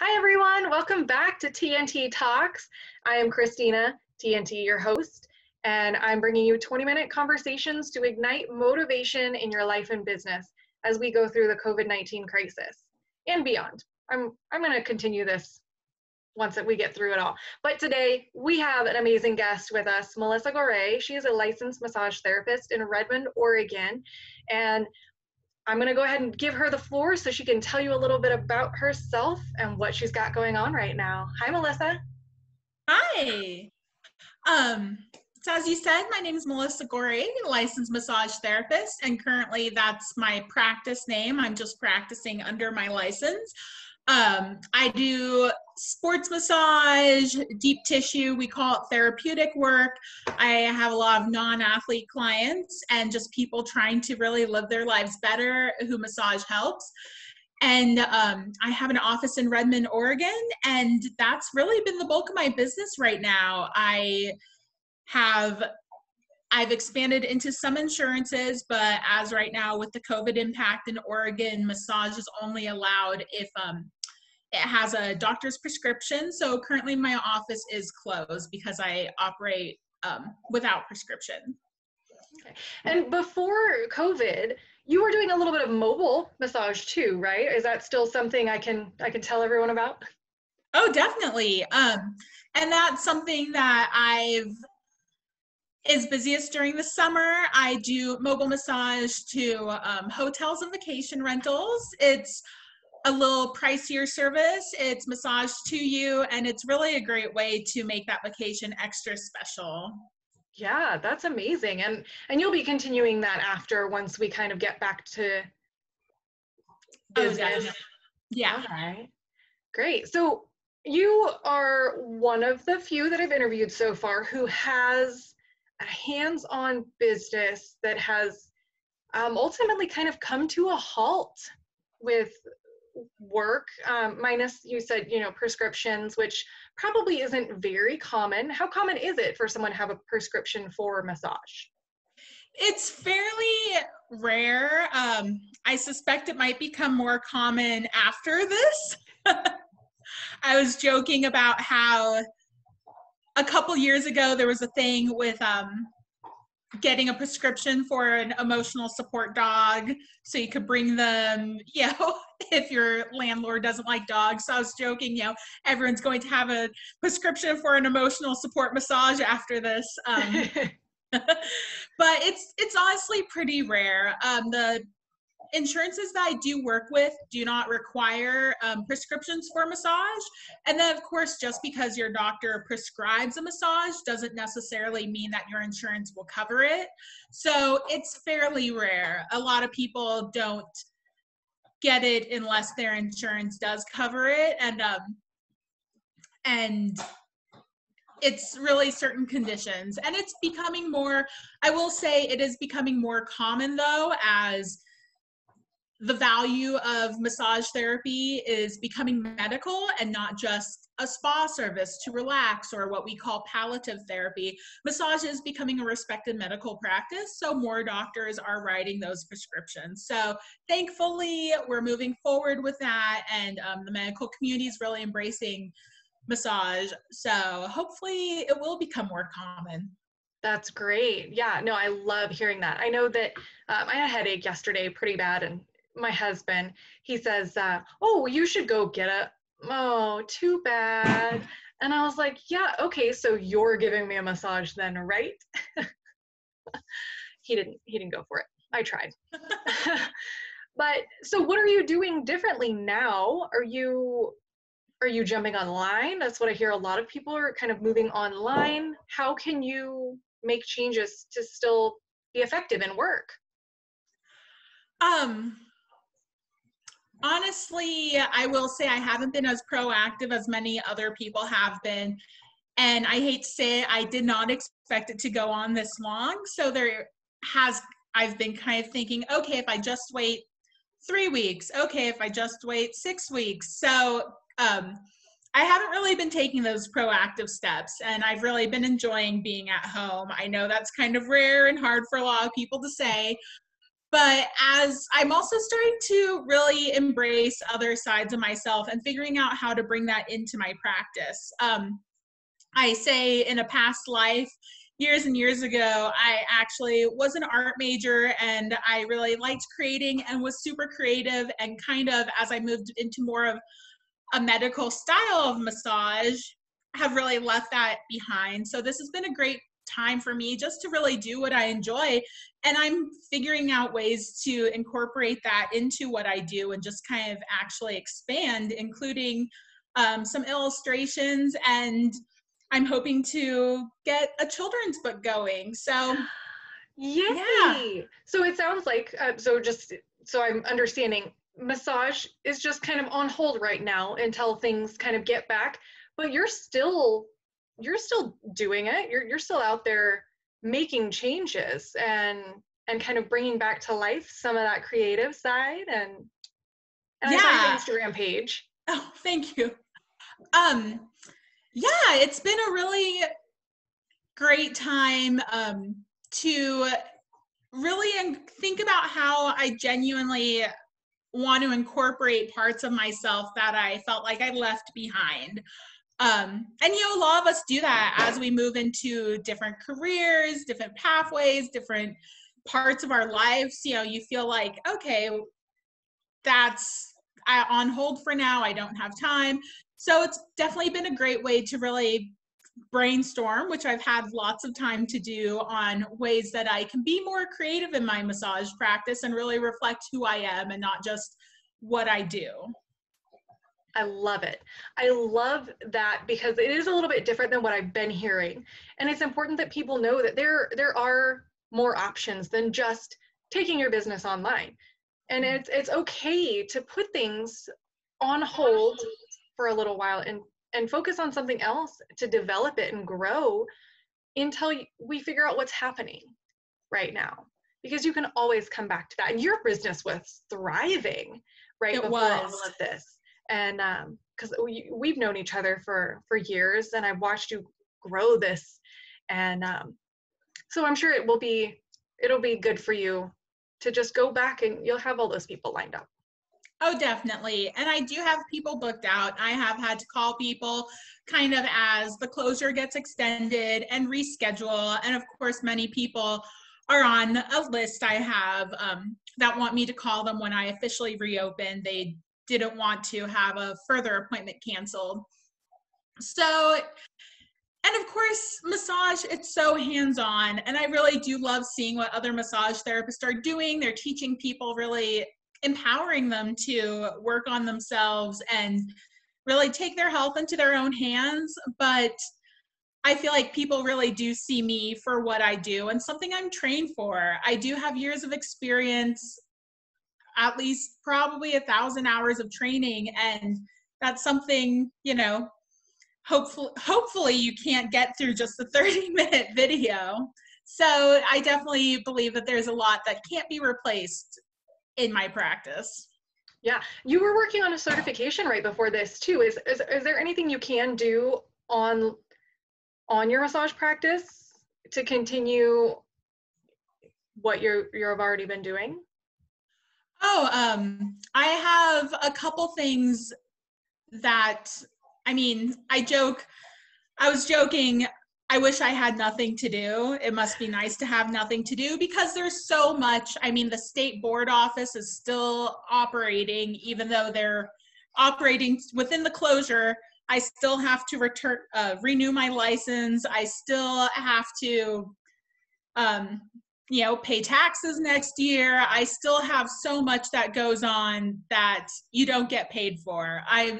Hi everyone, welcome back to TnT Talks. I am Christina, TnT, your host, and I'm bringing you 20-minute conversations to ignite motivation in your life and business as we go through the COVID-19 crisis and beyond. I'm going to continue this once we get through it all. But today we have an amazing guest with us, Melissa Goray. She is a licensed massage therapist in Redmond, Oregon, and I'm going to go ahead and give her the floor so she can tell you a little bit about herself and what she's got going on right now. Hi, Melissa. Hi. So as you said, my name is Melissa Goray, licensed massage therapist, and currently that's my practice name. I'm just practicing under my license. I do sports massage, deep tissue, we call it therapeutic work. I have a lot of non-athlete clients and just people trying to really live their lives better who massage helps. And I have an office in Redmond, Oregon, and that's really been the bulk of my business right now. I've expanded into some insurances, but as right now with the COVID impact in Oregon, massage is only allowed if it has a doctor's prescription. So currently my office is closed because I operate without prescription. Okay. And before COVID, you were doing a little bit of mobile massage too, right? Is that still something I can tell everyone about? Oh, definitely. And that's something that is busiest during the summer. I do mobile massage to hotels and vacation rentals. It's a little pricier service. It's massage to you, and it's really a great way to make that vacation extra special. Yeah, that's amazing. And you'll be continuing that after once we kind of get back to business. Oh, definitely. Yeah. All right. Great. So you are one of the few that I've interviewed so far who has a hands-on business that has ultimately kind of come to a halt with work, minus you said, prescriptions, which probably isn't very common. How common is it for someone to have a prescription for massage? It's fairly rare. I suspect it might become more common after this. I was joking about how a couple years ago there was a thing with getting a prescription for an emotional support dog so you could bring them, if your landlord doesn't like dogs. So I was joking, everyone's going to have a prescription for an emotional support massage after this. But it's honestly pretty rare. The insurances that I do work with do not require prescriptions for massage. And then, of course, just because your doctor prescribes a massage doesn't necessarily mean that your insurance will cover it. So it's fairly rare. A lot of people don't get it unless their insurance does cover it. And it's really certain conditions. And it's becoming more, I will say it is becoming more common though, as the value of massage therapy is becoming medical and not just a spa service to relax or what we call palliative therapy. Massage is becoming a respected medical practice, so more doctors are writing those prescriptions. So thankfully, we're moving forward with that, and the medical community is really embracing massage. So hopefully it will become more common. That's great. Yeah, no, I love hearing that. I know that I had a headache yesterday pretty bad, and my husband, he says, oh, you should go oh, too bad. And I was like, yeah, okay, so you're giving me a massage then, right? He didn't go for it. I tried. But so what are you doing differently now? Are you jumping online? That's what I hear. A lot of people are kind of moving online. How can you make changes to still be effective and work? Honestly, I will say I haven't been as proactive as many other people have been. And I hate to say it, I did not expect it to go on this long. So I've been kind of thinking, okay, if I just wait 3 weeks, okay, if I just wait 6 weeks. So I haven't really been taking those proactive steps, and I've really been enjoying being at home. I know that's kind of rare and hard for a lot of people to say, But as I'm also starting to really embrace other sides of myself and figuring out how to bring that into my practice. I say in a past life, years and years ago, I actually was an art major and I really liked creating and was super creative, and kind of as I moved into more of a medical style of massage, have really left that behind. So this has been a great time for me just to really do what I enjoy. And I'm figuring out ways to incorporate that into what I do and just kind of actually expand, including some illustrations, and I'm hoping to get a children's book going. So yeah. Yay! So it sounds like, so I'm understanding, massage is just kind of on hold right now until things kind of get back, but you're still doing it. You're still out there making changes and kind of bringing back to life some of that creative side, and I saw your Yeah. Instagram page. Oh, thank you. Yeah, it's been a really great time to really think about how I genuinely want to incorporate parts of myself that I felt like I left behind. And, a lot of us do that as we move into different careers, different pathways, different parts of our lives. You feel like, okay, that's on hold for now. I don't have time. So it's definitely been a great way to really brainstorm, which I've had lots of time to do, on ways that I can be more creative in my massage practice and really reflect who I am and not just what I do. I love it. I love that because it is a little bit different than what I've been hearing. And it's important that people know that there are more options than just taking your business online. And it's okay to put things on hold for a little while and focus on something else to develop it and grow until we figure out what's happening right now. Because you can always come back to that. And your business was thriving right before all of this. And because we've known each other for years, and I've watched you grow this, and so I'm sure it'll be good for you to just go back, and you'll have all those people lined up. Oh, definitely. And I do have people booked out. I have had to call people kind of as the closure gets extended and reschedule. And of course, many people are on a list I have that want me to call them when I officially reopen. They didn't want to have a further appointment canceled. So, and of course, massage, it's so hands-on. And I really do love seeing what other massage therapists are doing. They're teaching people, really empowering them to work on themselves and really take their health into their own hands. But I feel like people really do see me for what I do and something I'm trained for. I do have years of experience, at least probably 1,000 hours of training. And that's something, hopefully you can't get through just a 30-minute video. So I definitely believe that there's a lot that can't be replaced in my practice. Yeah, you were working on a certification right before this too. Is there anything you can do on your massage practice to continue what you've already been doing? Oh, I have a couple things that, I was joking, I wish I had nothing to do. It must be nice to have nothing to do because there's so much. The state board office is still operating, even though they're operating within the closure. I still have to renew my license. I still have to, pay taxes next year. I still have so much that goes on that you don't get paid for. I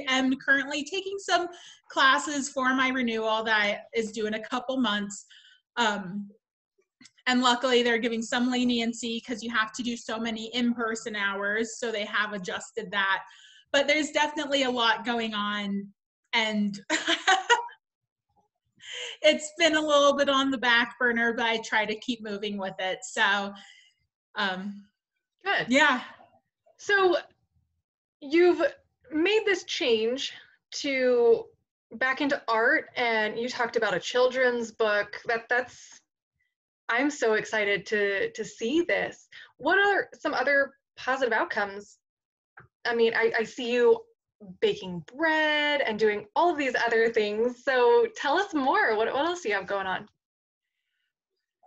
am currently taking some classes for my renewal that is due in a couple months. And luckily they're giving some leniency because you have to do so many in-person hours. So they have adjusted that. But there's definitely a lot going on. And it's been a little bit on the back burner, but I try to keep moving with it. So, good. Yeah. So you've made this change to back into art, and you talked about a children's book. I'm so excited to see this. What are some other positive outcomes? I mean, I see you baking bread and doing all of these other things. So tell us more. What else do you have going on?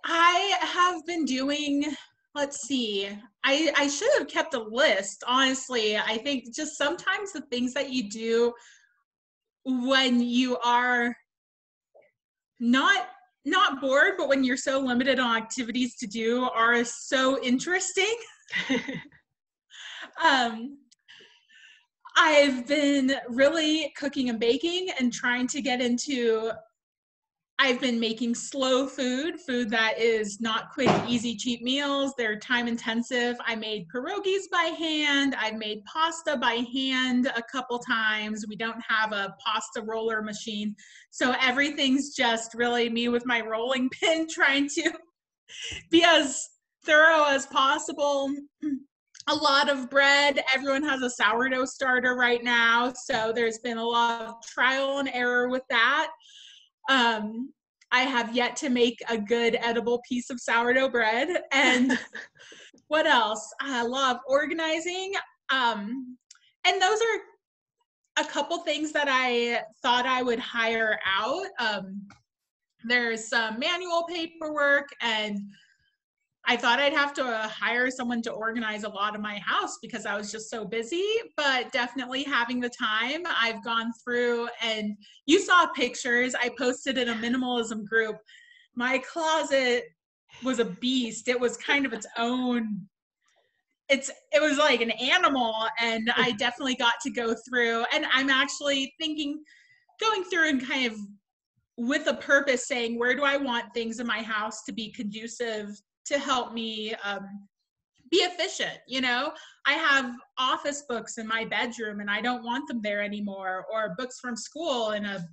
I have been doing, let's see, I should have kept a list, honestly. I think just sometimes the things that you do when you are not bored, but when you're so limited on activities to do are so interesting. um, I've been really cooking and baking and trying to get into, I've been making slow food that is not quick, easy, cheap meals. They're time intensive. I made pierogies by hand. I've made pasta by hand a couple times. We don't have a pasta roller machine. So everything's just really me with my rolling pin trying to be as thorough as possible. A lot of bread. Everyone has a sourdough starter right now. So there's been a lot of trial and error with that. I have yet to make a good edible piece of sourdough bread. And what else? I love organizing. And those are a couple things that I thought I would hire out. There's some manual paperwork, and I thought I'd have to hire someone to organize a lot of my house because I was just so busy, but definitely having the time. I've gone through, and you saw pictures. I posted in a minimalism group. My closet was a beast. It was kind of its own, it was like an animal, and I definitely got to go through, and I'm actually thinking, going through and kind of with a purpose saying, where do I want things in my house to be conducive to help me be efficient? You know, I have office books in my bedroom and I don't want them there anymore, or books from school in a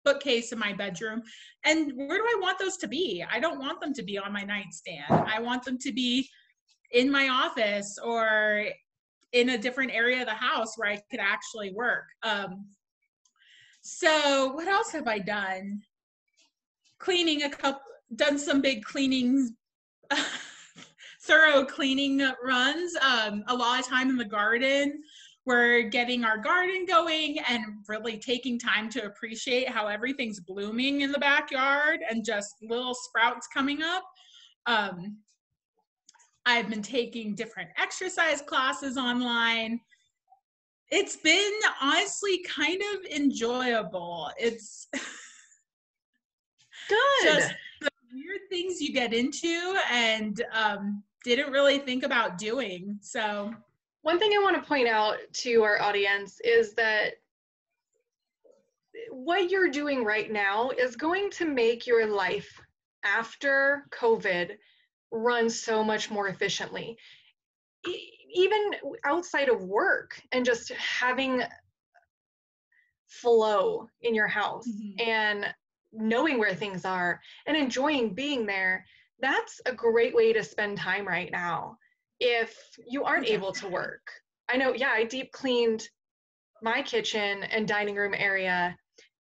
bookcase in my bedroom. And where do I want those to be? I don't want them to be on my nightstand. I want them to be in my office or in a different area of the house where I could actually work. So what else have I done? Done some big cleaning, thorough cleaning runs. A lot of time in the garden. We're getting our garden going and really taking time to appreciate how everything's blooming in the backyard and just little sprouts coming up. I've been taking different exercise classes online. It's been honestly kind of enjoyable. It's Good. just the weird things you get into and didn't really think about doing. So one thing I want to point out to our audience is that what you're doing right now is going to make your life after COVID run so much more efficiently. Even outside of work and just having flow in your house and knowing where things are and enjoying being there, that's a great way to spend time right now if you aren't able to work. I know, yeah, I deep cleaned my kitchen and dining room area,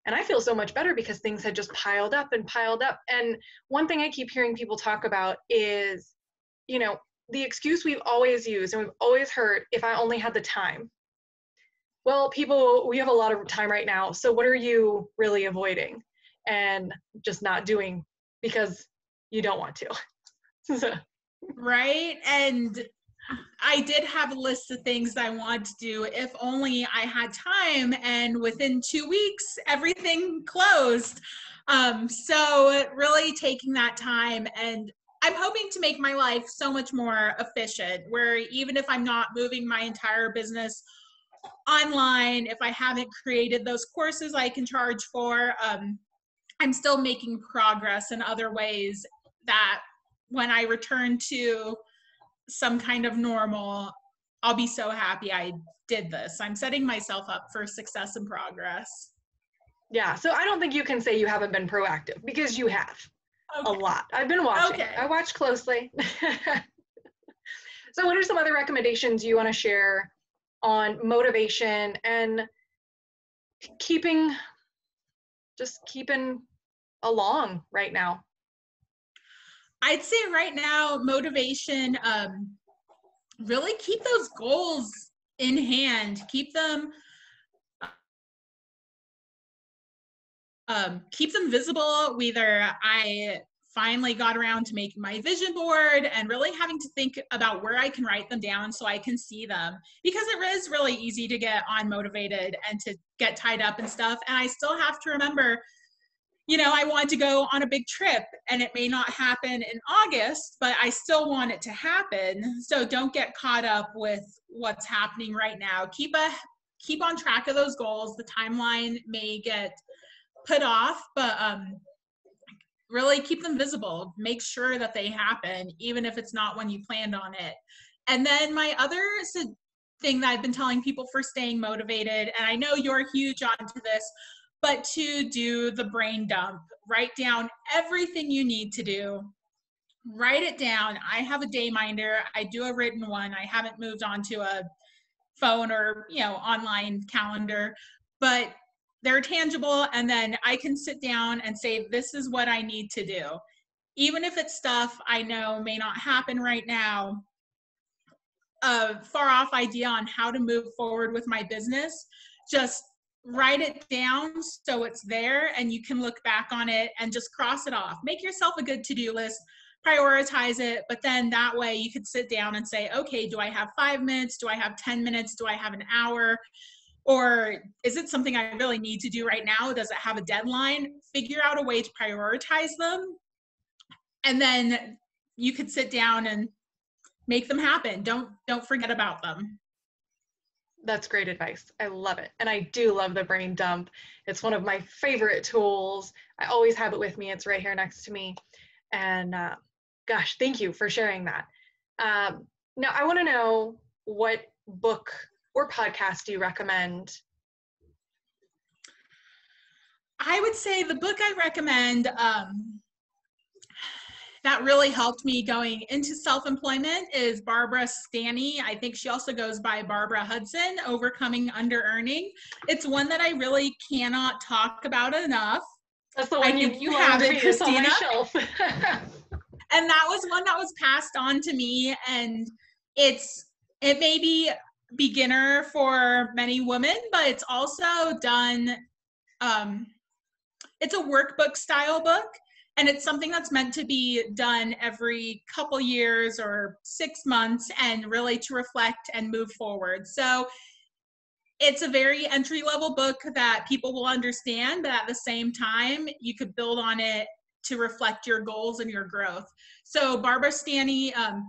and I feel so much better because things had just piled up and piled up. And one thing I keep hearing people talk about is, you know, the excuse we've always used and we've always heard, if I only had the time. Well, people, we have a lot of time right now. So what are you really avoiding and just not doing because you don't want to? Right. And I did have a list of things I wanted to do if only I had time. And within 2 weeks, everything closed. So really taking that time, and I'm hoping to make my life so much more efficient, where even if I'm not moving my entire business online, if I haven't created those courses I can charge for, I'm still making progress in other ways that when I return to some kind of normal, I'll be so happy I did this. I'm setting myself up for success and progress. Yeah, so I don't think you can say you haven't been proactive because you have a lot. I've been watching. Okay. I watch closely. So what are some other recommendations you want to share on motivation and keeping along right now? I'd say right now, motivation, really keep those goals in hand, keep them visible. Whether I finally got around to making my vision board and really having to think about where I can write them down so I can see them, because it is really easy to get unmotivated and to get tied up and stuff. And I still have to remember, I want to go on a big trip and it may not happen in August, but I still want it to happen. So don't get caught up with what's happening right now. Keep on track of those goals. The timeline may get put off, but really keep them visible. Make sure that they happen, even if it's not when you planned on it. And then my other thing that I've been telling people for staying motivated, and I know you're huge onto this, but to do the brain dump. Write down everything you need to do. Write it down. I have a day minder. I do a written one. I haven't moved on to a phone or, online calendar, but they're tangible, and then I can sit down and say, this is what I need to do. Even if it's stuff I know may not happen right now, a far off idea on how to move forward with my business, just write it down so it's there and you can look back on it and just cross it off. Make yourself a good to-do list, prioritize it, but then that way you could sit down and say, okay, do I have 5 minutes? Do I have 10 minutes? Do I have an hour? Or is it something I really need to do right now? Does it have a deadline? Figure out a way to prioritize them. And then you could sit down and make them happen. Don't forget about them. That's great advice. I love it. And I do love the brain dump. It's one of my favorite tools. I always have it with me. It's right here next to me. And gosh, thank you for sharing that. Now I want to know, what book or podcast do you recommend? I would say the book I recommend that really helped me going into self-employment is Barbara Stanny. I think she also goes by Barbara Hudson, Overcoming Under-Earning. It's one that I really cannot talk about enough. That's the one you have it, Christina. On my shelf. And that was one that was passed on to me, and it may be beginner for many women, but it's also done, it's a workbook style book, and it's something that's meant to be done every couple years or 6 months, and really to reflect and move forward. So it's a very entry-level book that people will understand, but at the same time, you could build on it to reflect your goals and your growth. So Barbara Stanny, Aww,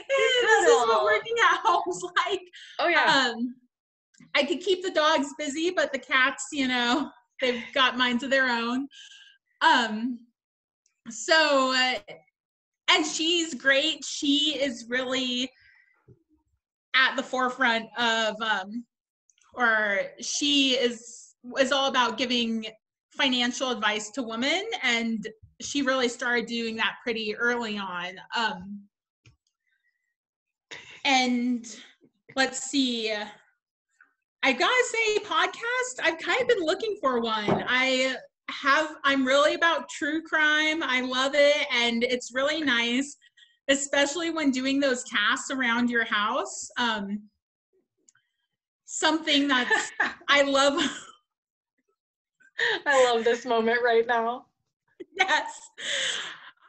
this is what working at home's like. Oh yeah. I could keep the dogs busy, but the cats, they've got minds of their own. And she's great. She is really at the forefront of, or she is all about giving financial advice to women, and she really started doing that pretty early on. And let's see, I gotta say, podcast, I've kind of been looking for one. I'm really about true crime. I love it, and it's really nice, especially when doing those tasks around your house. Something that's, I love. I love this moment right now. Yes.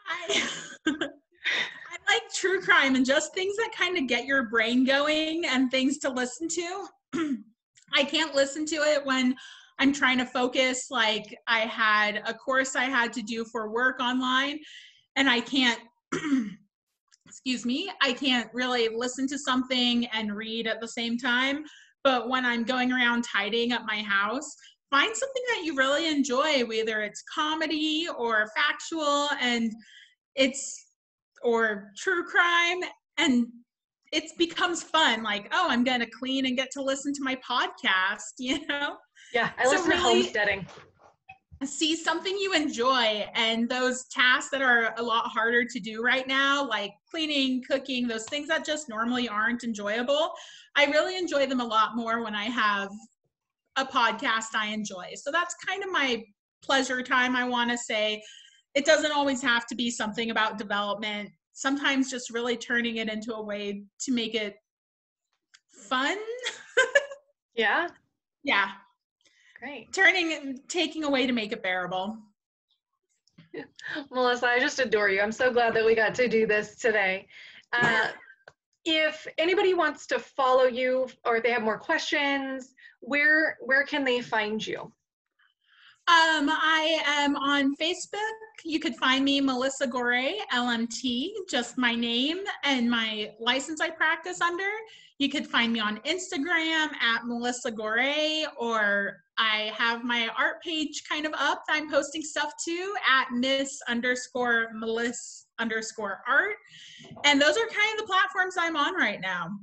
I like true crime and just things that kind of get your brain going and things to listen to. I can't listen to it when I'm trying to focus. Like, I had a course I had to do for work online, and I can't, I can't really listen to something and read at the same time. But when I'm going around tidying up my house, find something that you really enjoy, whether it's comedy or factual, or true crime, and it becomes fun. Like, oh, I'm going to clean and get to listen to my podcast, Yeah, I listen to homesteading. See something you enjoy, and those tasks that are a lot harder to do right now, like cleaning, cooking, those things that just normally aren't enjoyable, I really enjoy them a lot more when I have a podcast I enjoy. So that's kind of my pleasure time, I want to say. it doesn't always have to be something about development. Sometimes just really turning it into a way to make it fun. Yeah. Yeah. Great. Taking away to make it bearable. Melissa, I just adore you. I'm so glad that we got to do this today. If anybody wants to follow you or if they have more questions, where can they find you? I am on Facebook. You could find me Melissa Goray LMT, just my name and my license I practice under. You could find me on Instagram at Melissa Goray, or I have my art page kind of up that I'm posting stuff to at Miss_Melissa_art. And those are kind of the platforms I'm on right now.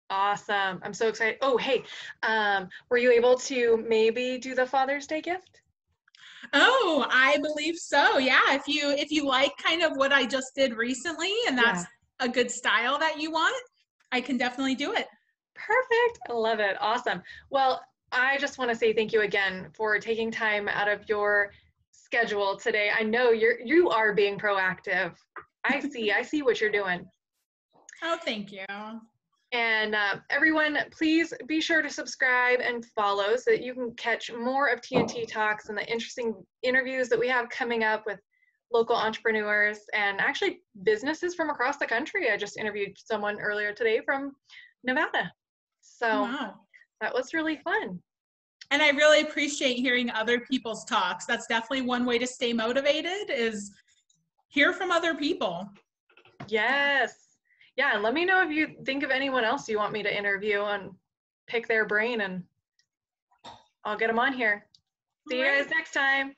Awesome. I'm so excited. Oh, hey, were you able to maybe do the Father's Day gift? Oh, I believe so. Yeah. If you like kind of what I just did recently and that's a good style that you want, I can definitely do it. Perfect. I love it. Awesome. Well, I just want to say thank you again for taking time out of your schedule today. I know you are being proactive. I see what you're doing. Oh, thank you. And everyone, please be sure to subscribe and follow so that you can catch more of TnT Talks and the interesting interviews that we have coming up with local entrepreneurs and actually businesses from across the country. I just interviewed someone earlier today from Nevada. So wow. That was really fun. And I really appreciate hearing other people's talks. That's definitely one way to stay motivated, is hear from other people. Yes. Yeah, and let me know if you think of anyone else you want me to interview and pick their brain, and I'll get them on here. See you guys next time.